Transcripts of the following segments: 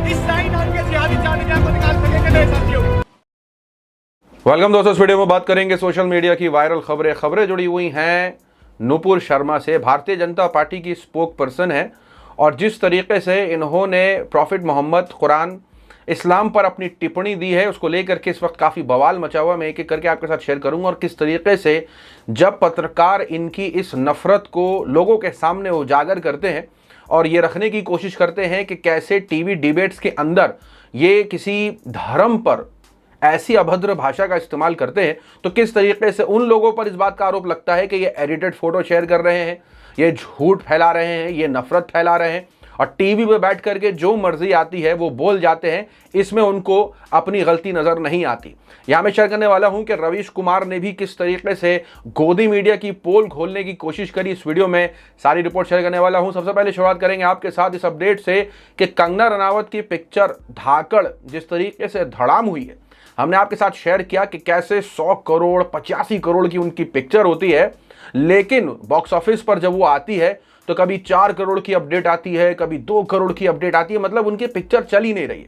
इस साइन और के जिहादी चांद को निकाल सकेंगे मेरे साथियों। वेलकम दोस्तों, इस वीडियो में बात करेंगे सोशल मीडिया की वायरल खबरें जुड़ी हुई हैं नुपुर शर्मा से। भारतीय जनता पार्टी की स्पोक पर्सन है और जिस तरीके से इन्होंने प्रॉफिट मोहम्मद कुरान इस्लाम पर अपनी टिप्पणी दी है उसको लेकर के इस वक्त काफ़ी बवाल मचा हुआ। मैं एक एक करके आपके साथ शेयर करूंगा और किस तरीके से जब पत्रकार इनकी इस नफ़रत को लोगों के सामने उजागर करते हैं और ये रखने की कोशिश करते हैं कि कैसे टीवी डिबेट्स के अंदर ये किसी धर्म पर ऐसी अभद्र भाषा का इस्तेमाल करते हैं, तो किस तरीके से उन लोगों पर इस बात का आरोप लगता है कि ये एडिटेड फोटो शेयर कर रहे हैं, ये झूठ फैला रहे हैं, ये नफरत फैला रहे हैं और टीवी पे बैठ करके जो मर्जी आती है वो बोल जाते हैं। इसमें उनको अपनी गलती नजर नहीं आती। यहां मैं शेयर करने वाला हूं कि रवीश कुमार ने भी किस तरीके से गोदी मीडिया की पोल खोलने की कोशिश करी। इस वीडियो में सारी रिपोर्ट शेयर करने वाला हूं। सबसे पहले शुरुआत करेंगे आपके साथ इस अपडेट से कि कंगना रनावत की पिक्चर धाकड़ जिस तरीके से धड़ाम हुई है, हमने आपके साथ शेयर किया कि कैसे 100 करोड़ 85 करोड़ की उनकी पिक्चर होती है, लेकिन बॉक्स ऑफिस पर जब वो आती है तो कभी 4 करोड़ की अपडेट आती है, कभी 2 करोड़ की अपडेट आती है। मतलब उनकी पिक्चर चल ही नहीं रही है।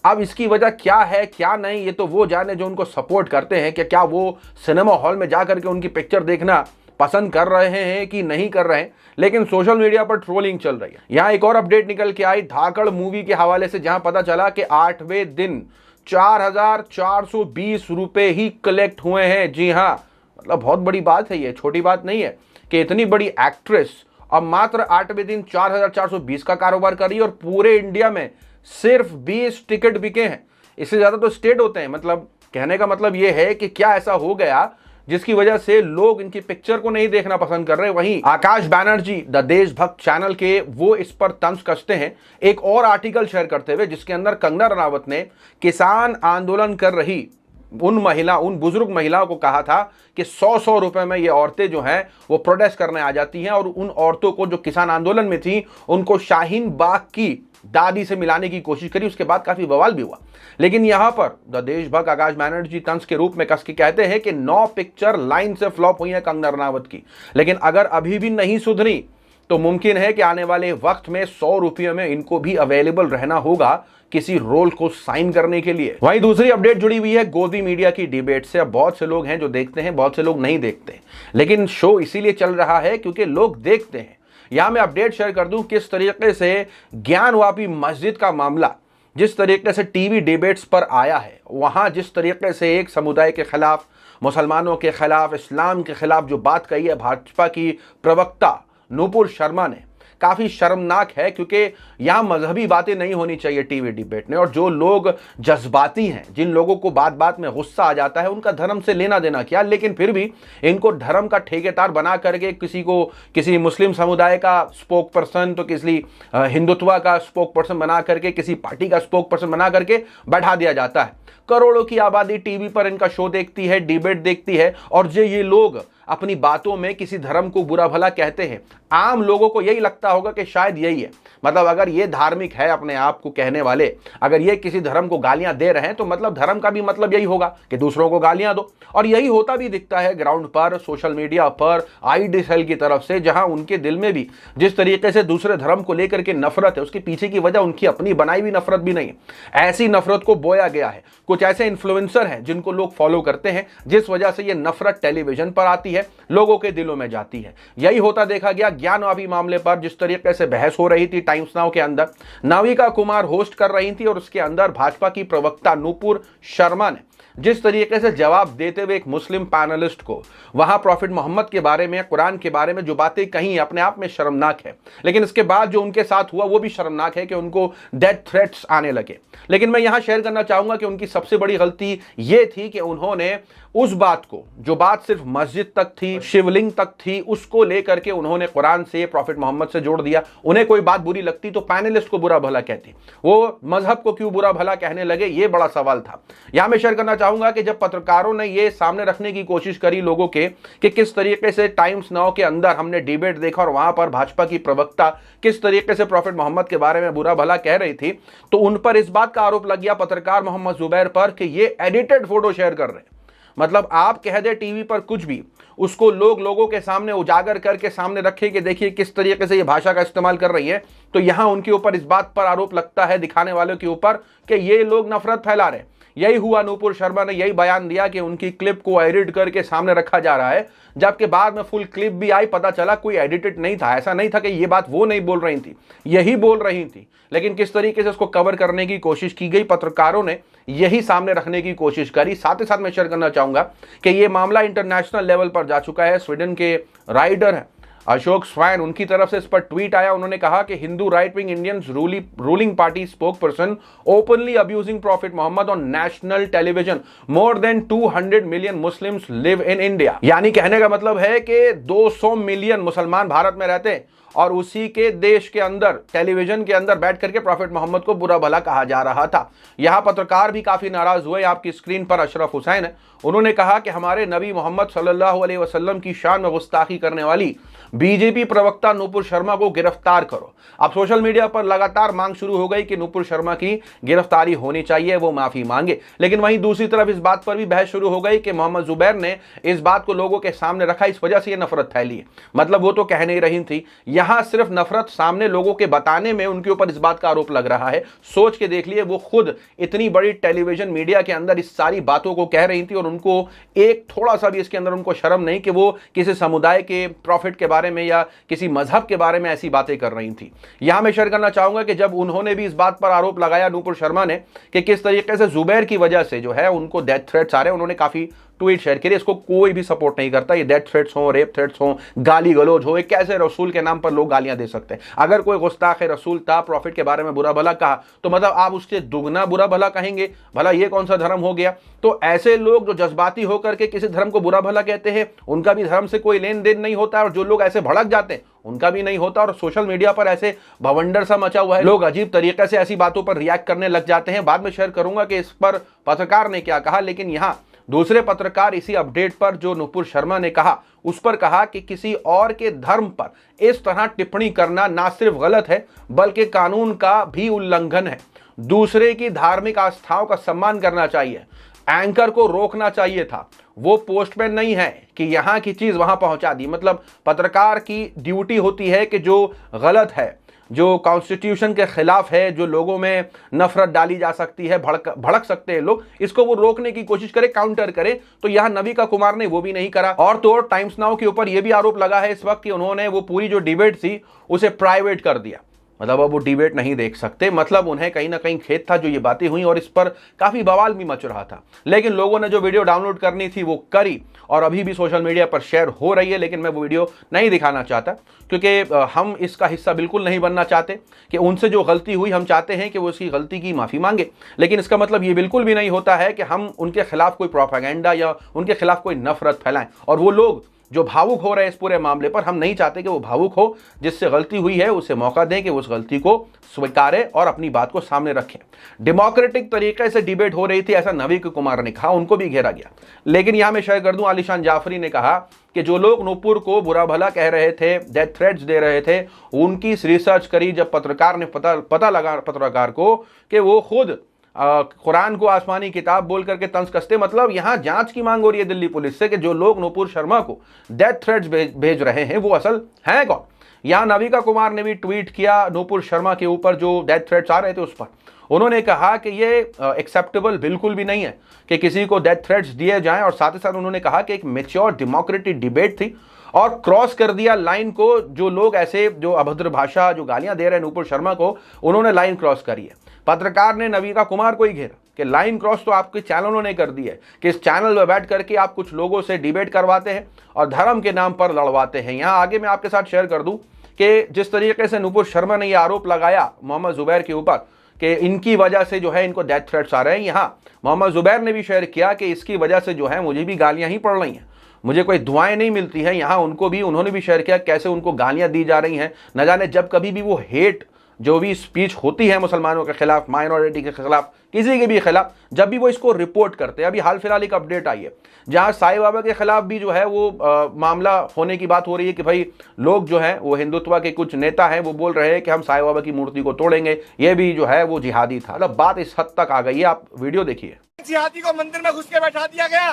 अब इसकी वजह क्या है क्या नहीं, ये तो वो जाने जो उनको सपोर्ट करते हैं कि क्या वो सिनेमा हॉल में जाकर के उनकी पिक्चर देखना पसंद कर रहे हैं कि नहीं कर रहे हैं। लेकिन सोशल मीडिया पर ट्रोलिंग चल रही है। यहाँ एक और अपडेट निकल के आई धाकड़ मूवी के हवाले से, जहां पता चला कि 8वें दिन 4,420 रुपए ही कलेक्ट हुए हैं। जी हाँ, मतलब बहुत बड़ी बात है, ये छोटी बात नहीं है कि इतनी बड़ी एक्ट्रेस अब मात्र 8वें दिन 4,420 का कारोबार कर रही है और पूरे इंडिया में सिर्फ 20 टिकट बिके हैं। इससे ज्यादा तो स्टेट होते हैं। मतलब कहने का मतलब ये है कि क्या ऐसा हो गया जिसकी वजह से लोग इनकी पिक्चर को नहीं देखना पसंद कर रहे। वहीं आकाश बैनर्जी द देशभक्त चैनल के वो इस पर तंज कसते हैं एक और आर्टिकल शेयर करते हुए, जिसके अंदर कंगना रनावत ने किसान आंदोलन कर रही उन बुजुर्ग महिलाओं को कहा था कि 100-100 रुपए में ये औरतें जो हैं वो प्रोटेस्ट करने आ जाती हैं और उन औरतों को जो किसान आंदोलन में थी उनको शाहीन बाग की दादी से मिलाने की कोशिश करी। उसके बाद काफी बवाल भी हुआ। लेकिन यहां पर द देशभक्त आकाश बैनर्जी तंज के रूप में कस के कहते हैं कि 9 पिक्चर लाइन से फ्लॉप हुई है कंगना रनावत की, लेकिन अगर अभी भी नहीं सुधरी तो मुमकिन है कि आने वाले वक्त में 100 रुपये में इनको भी अवेलेबल रहना होगा किसी रोल को साइन करने के लिए। वहीं दूसरी अपडेट जुड़ी हुई है गोदी मीडिया की डिबेट से। अब बहुत से लोग हैं जो देखते हैं, बहुत से लोग नहीं देखते, लेकिन शो इसीलिए चल रहा है क्योंकि लोग देखते हैं। यहां मैं अपडेट शेयर कर दूं किस तरीके से ज्ञानवापी मस्जिद का मामला जिस तरीके से टीवी डिबेट्स पर आया है, वहां जिस तरीके से एक समुदाय के खिलाफ, मुसलमानों के खिलाफ, इस्लाम के खिलाफ जो बात कही है भाजपा की प्रवक्ता नुपुर शर्मा ने, काफी शर्मनाक है। क्योंकि यहां मजहबी बातें नहीं होनी चाहिए टीवी डिबेट में। और जो लोग जज्बाती हैं, जिन लोगों को बात बात में गुस्सा आ जाता है, उनका धर्म से लेना देना क्या, लेकिन फिर भी इनको धर्म का ठेकेदार बना करके किसी मुस्लिम समुदाय का स्पोक पर्सन तो किसी हिंदुत्व का स्पोक पर्सन बना करके, किसी पार्टी का स्पोक पर्सन बना करके बैठा दिया जाता है। करोड़ों की आबादी टीवी पर इनका शो देखती है, डिबेट देखती है और जो ये लोग अपनी बातों में किसी धर्म को बुरा भला कहते हैं, आम लोगों को यही लगता होगा कि शायद यही है। मतलब अगर ये धार्मिक है अपने आप को कहने वाले, अगर ये किसी धर्म को गालियां दे रहे हैं तो मतलब धर्म का भी मतलब यही होगा कि दूसरों को गालियां दो। और यही होता भी दिखता है ग्राउंड पर, सोशल मीडिया पर, आईडी सेल की तरफ से, जहां उनके दिल में भी जिस तरीके से दूसरे धर्म को लेकर के नफरत है, उसके पीछे की वजह उनकी अपनी बनाई हुई नफरत भी नहीं है। ऐसी नफरत को बोया गया है। कुछ ऐसे इन्फ्लुएंसर हैं जिनको लोग फॉलो करते हैं, जिस वजह से ये नफरत टेलीविजन पर आती है, लोगों के दिलों में जाती है। यही होता देखा गया ज्ञानवापी मामले पर। जिस तरीके से बहस हो रही थी टाइम्स नाउ के अंदर, नाविका कुमार होस्ट कर रही थी और उसके अंदर भाजपा की प्रवक्ता नुपुर शर्मा ने जिस तरीके से जवाब देते हुए एक मुस्लिम पैनलिस्ट को वहां प्रॉफिट मोहम्मद के बारे में, कुरान के बारे में जो बातें कही अपने आप में शर्मनाक है। लेकिन इसके बाद जो उनके साथ हुआ वो भी शर्मनाक है कि उनको डेथ थ्रेट्स आने लगे। लेकिन मैं यहां शेयर करना चाहूंगा कि उनकी सबसे बड़ी गलती ये थी कि उन्होंने उस बात को, जो बात सिर्फ मस्जिद तक थी, शिवलिंग तक थी, उसको लेकर के उन्होंने कुरान से, प्रॉफिट मोहम्मद से जोड़ दिया। उन्हें कोई बात बुरी लगती तो पैनलिस्ट को बुरा भला कहती, वो मजहब को क्यों बुरा भला कहने लगे, ये बड़ा सवाल था। यहां मैं शेयर करना चाहूंगा कि जब पत्रकारों ने ये सामने रखने की कोशिश करी लोगों के कि किस तरीके से टाइम्स नाउ के अंदर हमने डिबेट देखा और वहां पर भाजपा की प्रवक्ता किस तरीके से प्रॉफिट मोहम्मद के बारे में बुरा भला कह रही थी, तो उन पर इस बात का आरोप लग गया पत्रकार मोहम्मद जुबैर पर कि ये एडिटेड फोटो शेयर कर रहे हैं। मतलब आप कह दे टीवी पर कुछ भी, उसको लोगों के सामने उजागर करके सामने रखे कि देखिए किस तरीके से ये भाषा का इस्तेमाल कर रही है, तो यहां उनके ऊपर इस बात पर आरोप लगता है दिखाने वालों के ऊपर कि ये लोग नफरत फैला रहे हैं। यही हुआ, नूपुर शर्मा ने यही बयान दिया कि उनकी क्लिप को एडिट करके सामने रखा जा रहा है, जबकि बाद में फुल क्लिप भी आई, पता चला कोई एडिटेड नहीं था। ऐसा नहीं था कि ये बात वो नहीं बोल रही थी, यही बोल रही थी, लेकिन किस तरीके से उसको कवर करने की कोशिश की गई, पत्रकारों ने यही सामने रखने की कोशिश करी। साथ ही साथ मैं शेयर करना चाहूंगा कि यह मामला इंटरनेशनल लेवल पर जा चुका है। स्वीडन के राइडर हैं अशोक स्वाइन, उनकी तरफ से इस पर ट्वीट आया। उन्होंने कहा कि Hindu right wing Indians ruling party spokesperson openly abusing prophet Muhammad on national television, more than 200 million Muslims live in India. यानी कहने का मतलब है कि 200 मिलियन मुसलमान भारत में रहते हैं और उसी के देश के अंदर टेलीविजन के अंदर बैठ करके प्रॉफिट मोहम्मद को बुरा भला कहा जा रहा था। यहां पत्रकार भी काफी नाराज हुए। आपकी स्क्रीन पर अशरफ हुसैन है, उन्होंने कहा कि हमारे नबी मोहम्मद सल्लल्लाहु अलैहि वसल्लम की शान में गुस्ताखी करने वाली बीजेपी प्रवक्ता नूपुर शर्मा को गिरफ्तार करो। अब सोशल मीडिया पर लगातार मांग शुरू हो गई कि नूपुर शर्मा की गिरफ्तारी होनी चाहिए, वो माफी मांगे। लेकिन वहीं दूसरी तरफ इस बात पर भी बहस शुरू हो गई कि मोहम्मद जुबैर ने इस बात को लोगों के सामने रखा, इस वजह से ये नफरत फैली है। मतलब वो तो कह नहीं रही थी, यहां सिर्फ नफरत सामने लोगों के बताने में उनके ऊपर इस बात का आरोप लग रहा है। सोच के देख लिए, वो खुद इतनी बड़ी टेलीविजन मीडिया के अंदर इस सारी बातों को कह रही थी और उनको एक थोड़ा सा भी इसके अंदर उनको शर्म नहीं कि वो किसी समुदाय के प्रॉफिट के बारे में या किसी मजहब के बारे में ऐसी बातें कर रही थी। यहां मैं शेयर करना चाहूंगा कि जब उन्होंने भी इस बात पर आरोप लगाया नूपुर शर्मा ने कि किस तरीके से जुबैर की वजह से जो है उनको डेथ थ्रेट्स आ रहे हैं, उन्होंने काफी ट्वीट शेयर किए। इसको कोई भी सपोर्ट नहीं करता, ये डेथ थ्रेट्स हो, रेप थ्रेट्स हो, गाली गलौज हो, कैसे रसूल के नाम पर लोग गालियां दे सकते हैं। अगर कोई गुस्ताख रसूल था, प्रॉफिट के बारे में बुरा भला कहा, तो मतलब आप उससे दुगना बुरा भला कहेंगे, भला ये कौन सा धर्म हो गया। तो ऐसे लोग जो जज्बाती होकर के किसी धर्म को बुरा भला कहते हैं, उनका भी धर्म से कोई लेन देन नहीं होता, और जो लोग ऐसे भड़क जाते हैं उनका भी नहीं होता। और सोशल मीडिया पर ऐसे भवंडर सा मचा हुआ है, लोग अजीब तरीके से ऐसी बातों पर रिएक्ट करने लग जाते हैं। बाद में शेयर करूंगा कि इस पर पत्रकार ने क्या कहा, लेकिन यहां दूसरे पत्रकार इसी अपडेट पर जो नूपुर शर्मा ने कहा उस पर कहा कि किसी और के धर्म पर इस तरह टिप्पणी करना ना सिर्फ गलत है बल्कि कानून का भी उल्लंघन है। दूसरे की धार्मिक आस्थाओं का सम्मान करना चाहिए। एंकर को रोकना चाहिए था, वो पोस्टमैन नहीं है कि यहां की चीज वहां पहुंचा दी। मतलब पत्रकार की ड्यूटी होती है कि जो गलत है, जो कॉन्स्टिट्यूशन के खिलाफ है, जो लोगों में नफरत डाली जा सकती है, भड़क सकते हैं लोग, इसको वो रोकने की कोशिश करे, काउंटर करे। तो यहां नविका कुमार ने वो भी नहीं करा। और तो और टाइम्स नाउ के ऊपर यह भी आरोप लगा है इस वक्त कि उन्होंने वो पूरी जो डिबेट थी उसे प्राइवेट कर दिया। मतलब अब वो डिबेट नहीं देख सकते। मतलब उन्हें कहीं ना कहीं खेद था जो ये बातें हुई, और इस पर काफी बवाल भी मच रहा था। लेकिन लोगों ने जो वीडियो डाउनलोड करनी थी वो करी और अभी भी सोशल मीडिया पर शेयर हो रही है। लेकिन मैं वो वीडियो नहीं दिखाना चाहता क्योंकि हम इसका हिस्सा बिल्कुल नहीं बनना चाहते कि उनसे जो गलती हुई हम चाहते हैं कि वो उसकी गलती की माफी मांगे। लेकिन इसका मतलब ये बिल्कुल भी नहीं होता है कि हम उनके खिलाफ कोई प्रोपेगेंडा या उनके खिलाफ कोई नफरत फैलाएं। और वो लोग जो भावुक हो रहे हैं इस पूरे मामले पर, हम नहीं चाहते कि वो भावुक हो। जिससे गलती हुई है उसे मौका दें कि उस गलती को स्वीकारे और अपनी बात को सामने रखें। डेमोक्रेटिक तरीके से डिबेट हो रही थी, ऐसा नवीक कुमार ने कहा, उनको भी घेरा गया। लेकिन यहां मैं शेयर कर दूं, आलिशान जाफरी ने कहा कि जो लोग नूपुर को बुरा भला कह रहे थे, डेथ थ्रेट्स दे रहे थे, उनकी रिसर्च करी। जब पत्रकार ने पता लगा पत्रकार को कि वो खुद कुरान को आसमानी किताब बोल करके तंज कसते। मतलब यहां जांच की मांग हो रही है दिल्ली पुलिस से कि जो लोग नूपुर शर्मा को डेथ थ्रेट्स भेज रहे हैं वो असल हैं कौन। यहां नविका कुमार ने भी ट्वीट किया नूपुर शर्मा के ऊपर जो डेथ थ्रेट्स आ रहे थे उस पर। उन्होंने कहा कि ये एक्सेप्टेबल बिल्कुल भी नहीं है कि किसी को डेथ थ्रेट्स दिए जाएं। और साथ ही साथ उन्होंने कहा कि एक मैच्योर डेमोक्रेटिक डिबेट थी और क्रॉस कर दिया लाइन को। जो लोग ऐसे जो अभद्र भाषा जो गालियां दे रहे हैं नूपुर शर्मा को, उन्होंने लाइन क्रॉस करी है। पत्रकार ने नविका कुमार को ही घेरा कि लाइन क्रॉस तो आपके चैनलों ने कर दी है कि इस चैनल में बैठ करके आप कुछ लोगों से डिबेट करवाते हैं और धर्म के नाम पर लड़वाते हैं। यहां आगे मैं आपके साथ शेयर कर दूं कि जिस तरीके से नूपुर शर्मा ने यह आरोप लगाया मोहम्मद जुबैर के ऊपर कि इनकी वजह से जो है इनको डेथ थ्रेट्स आ रहे हैं, यहाँ मोहम्मद जुबैर ने भी शेयर किया कि इसकी वजह से जो है मुझे भी गालियां ही पड़ रही हैं, मुझे कोई दुआएं नहीं मिलती हैं। यहाँ उन्होंने भी शेयर किया कैसे उनको गालियां दी जा रही हैं। न जाने जब कभी भी वो हेट जो भी स्पीच होती है मुसलमानों के खिलाफ, माइनॉरिटी के खिलाफ, किसी के भी खिलाफ, जब भी वो इसको रिपोर्ट करते हैं। अभी हाल फिलहाल एक अपडेट आई है जहां साईं बाबा के खिलाफ भी जो है वो मामला होने की बात हो रही है कि भाई लोग जो है वो हिंदुत्व के कुछ नेता हैं वो बोल रहे हैं कि हम साईं बाबा की मूर्ति को तोड़ेंगे, ये भी जो है वो जिहादी था। मतलब बात इस हद तक आ गई है, आप वीडियो देखिए। जिहादी को मंदिर में घुस के बैठा दिया गया,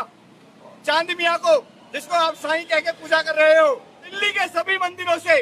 चांद मियां को, जिसको आप साईं कह के पूजा कर रहे हो, दिल्ली के सभी मंदिरों से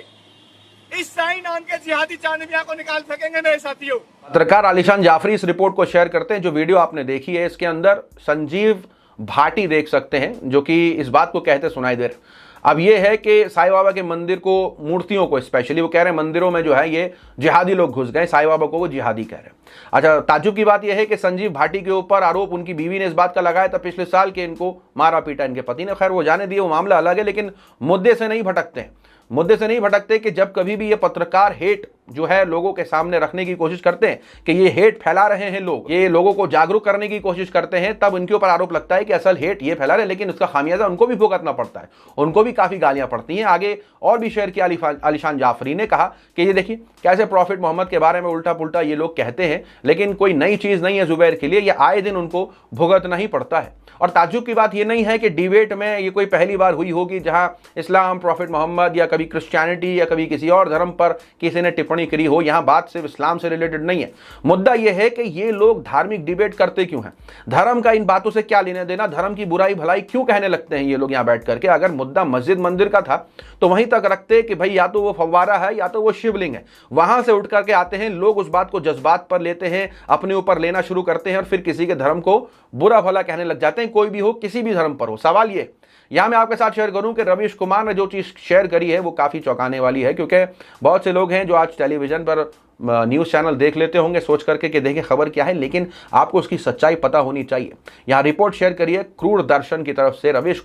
इस साईं नाम के जिहादी चांद मियां को निकाल सकेंगे मेरे साथियों। पत्रकार आलिशान जाफरी इस रिपोर्ट को शेयर करते हैं। जो वीडियो आपने देखी है इसके अंदर संजीव भाटी देख सकते हैं जो कि इस बात को कहते सुनाई दे रहे। अब ये है कि साईं बाबा के मंदिर को, मूर्तियों को स्पेशली वो कह रहे हैं मंदिरों में जो है ये जिहादी लोग घुस गए, साईं बाबा को वो जिहादी कह रहे हैं। अच्छा, ताज्जुब की बात यह है कि संजीव भाटी के ऊपर आरोप उनकी बीवी ने इस बात का लगाया था पिछले साल के इनको मारा पीटा इनके पति ने। खैर वो जाने दिए, वो मामला अलग है, लेकिन मुद्दे से नहीं भटकते हैं। मुद्दे से नहीं भटकते कि जब कभी भी ये पत्रकार हेट जो है लोगों के सामने रखने की कोशिश करते हैं कि ये हेट फैला रहे हैं लोग, ये लोगों को जागरूक करने की कोशिश करते हैं, तब इनके ऊपर आरोप लगता है कि असल हेट ये फैला रहे हैं, लेकिन उसका खामियाजा उनको भी भुगतना पड़ता है, उनको भी काफी गालियां पड़ती हैं। आगे और भी शेयर किया आलिशान जाफरी ने, कहा कि ये देखिए कैसे प्रॉफिट मोहम्मद के बारे में उल्टा पुल्टा ये लोग कहते हैं, लेकिन कोई नई चीज नहीं है जुबैर के लिए, ये आए दिन उनको भुगतना ही पड़ता है। और ताज्जुब की बात ये नहीं है कि डिबेट में ये कोई पहली बार हुई होगी जहां इस्लाम, प्रॉफिट मोहम्मद या कभी क्रिश्चियनिटी या कभी किसी और धर्म पर किसी ने टिप्पणी करी हो। यहां बात सिर्फ इस्लाम से रिलेटेड नहीं है, मुद्दा यह है कि ये लोग धार्मिक डिबेट करते क्यों हैं, धर्म का इन बातों से क्या लेना देना, धर्म की बुराई भलाई क्यों कहने लगते हैं ये लोग यहां बैठ करके। अगर मुद्दा मस्जिद मंदिर का था तो वहीं तक रखते कि भाई या तो वो फव्वारा है या तो वो शिवलिंग है, वहां से उठ करके आते हैं लोग, उस बात को जज्बात पर लेते हैं, अपने ऊपर लेना शुरू करते हैं और फिर किसी के धर्म को बुरा भला कहने लग जाते हैं, कोई भी हो, किसी भी धर्म पर हो। सवाल ये यहां मैं आपके साथ शेयर करूं कि रवीश कुमार ने जो चीज शेयर करी है वो काफी चौंकाने वाली है, क्योंकि बहुत से लोग हैं जो आज टेलीविजन पर न्यूज़ चैनल देख लेते होंगे सोच करके कि देखें खबर क्या है, लेकिन आपको उसकी सच्चाई पता होनी चाहिए। यहाँ रिपोर्ट शेयर करी है क्रूर दर्शन की तरफ से रवीश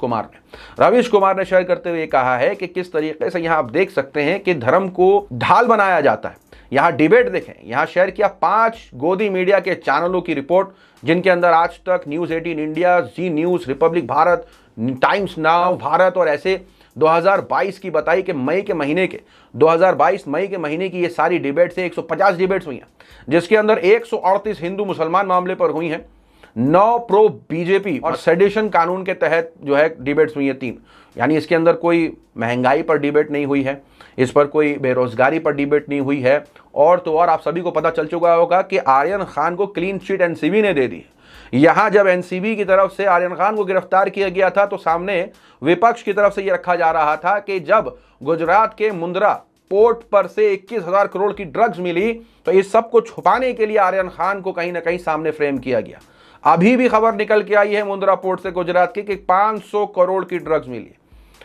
कुमार ने शेयर करते हुए कहा है कि किस तरीके से यहाँ आप देख सकते हैं कि धर्म को ढाल बनाया जाता है। यहाँ डिबेट देखें, यहाँ शेयर किया 5 गोदी मीडिया के चैनलों की रिपोर्ट, जिनके अंदर Aaj Tak, News 18 India, Zee News, Republic Bharat, Times Now Bharat और ऐसे 2022 की बताई कि 2022 मई के महीने की ये सारी डिबेट से 150 डिबेट्स हुई हैं, जिसके अंदर 138 हिंदू मुसलमान मामले पर हुई हैं, 9 प्रो बीजेपी और सेडिशन कानून के तहत जो है डिबेट्स हुई है 3। यानी इसके अंदर कोई महंगाई पर डिबेट नहीं हुई है, इस पर कोई बेरोजगारी पर डिबेट नहीं हुई है, और तो और आप सभी को पता चल चुका होगा कि आर्यन खान को क्लीन चिट एनसीबी ने दे दी। यहां जब एनसीबी की तरफ से आर्यन खान को गिरफ्तार किया गया था तो सामने विपक्ष की तरफ से यह रखा जा रहा था कि जब गुजरात के मुंद्रा पोर्ट पर से 21,000 करोड़ की ड्रग्स मिली तो इस सब को छुपाने के लिए आर्यन खान को कहीं ना कहीं सामने फ्रेम किया गया। अभी भी खबर निकल के आई है मुंद्रा पोर्ट से गुजरात की कि 500 करोड़ की ड्रग्स मिली।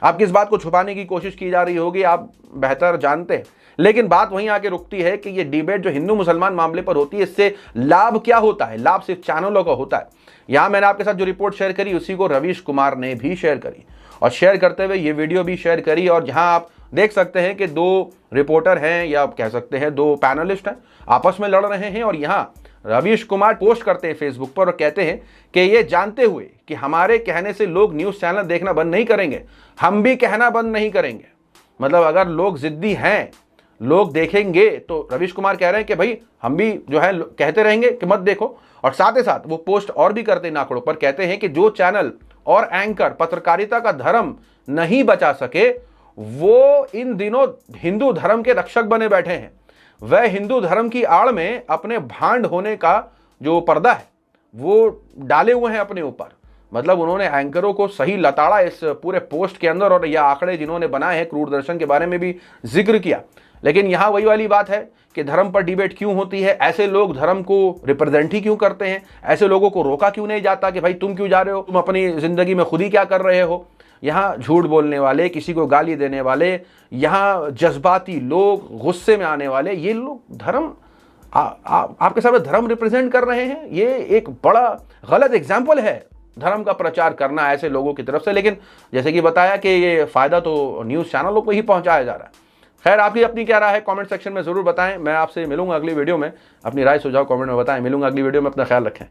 आप किस बात को छुपाने की कोशिश की जा रही होगी आप बेहतर जानते हैं, लेकिन बात वहीं आके रुकती है कि ये डिबेट जो हिंदू मुसलमान मामले पर होती है, इससे लाभ क्या होता है? लाभ सिर्फ चैनलों का होता है। यहां मैंने आपके साथ जो रिपोर्ट शेयर करी उसी को रवीश कुमार ने भी शेयर करी और शेयर करते हुए ये वीडियो भी शेयर करी, और जहां आप देख सकते हैं कि 2 रिपोर्टर हैं या आप कह सकते हैं 2 पैनलिस्ट हैं, आपस में लड़ रहे हैं। और यहां रवीश कुमार पोस्ट करते हैं फेसबुक पर और कहते हैं कि ये जानते हुए कि हमारे कहने से लोग न्यूज़ चैनल देखना बंद नहीं करेंगे, हम भी कहना बंद नहीं करेंगे। मतलब अगर लोग जिद्दी हैं, लोग देखेंगे, तो रवीश कुमार कह रहे हैं कि भाई हम भी जो है कहते रहेंगे कि मत देखो। और साथ ही साथ वो पोस्ट और भी करते हैं आंकड़ों पर, कहते हैं कि जो चैनल और एंकर पत्रकारिता का धर्म नहीं बचा सके वो इन दिनों हिंदू धर्म के रक्षक बने बैठे हैं। वह हिंदू धर्म की आड़ में अपने भांड होने का जो पर्दा है वो डाले हुए हैं अपने ऊपर। मतलब उन्होंने एंकरों को सही लताड़ा इस पूरे पोस्ट के अंदर, और यह आंकड़े जिन्होंने बनाए हैं क्रूर दर्शन के बारे में भी जिक्र किया। लेकिन यहां वही वाली बात है कि धर्म पर डिबेट क्यों होती है, ऐसे लोग धर्म को रिप्रेजेंट ही क्यों करते हैं, ऐसे लोगों को रोका क्यों नहीं जाता कि भाई तुम क्यों जा रहे हो, तुम अपनी जिंदगी में खुद ही क्या कर रहे हो। यहाँ झूठ बोलने वाले, किसी को गाली देने वाले, यहाँ जज्बाती लोग, गुस्से में आने वाले, ये लोग धर्म आपके सामने धर्म रिप्रेजेंट कर रहे हैं। ये एक बड़ा गलत एग्जाम्पल है धर्म का प्रचार करना ऐसे लोगों की तरफ से। लेकिन जैसे कि बताया कि ये फायदा तो न्यूज़ चैनलों को ही पहुंचाया जा रहा है। खैर, आपकी अपनी क्या राय है कमेंट सेक्शन में जरूर बताएं। मैं आपसे मिलूंगा अगली वीडियो में, अपनी राय सुझाव कमेंट में बताएं। मिलूंगा अगली वीडियो में, अपना ख्याल रखें।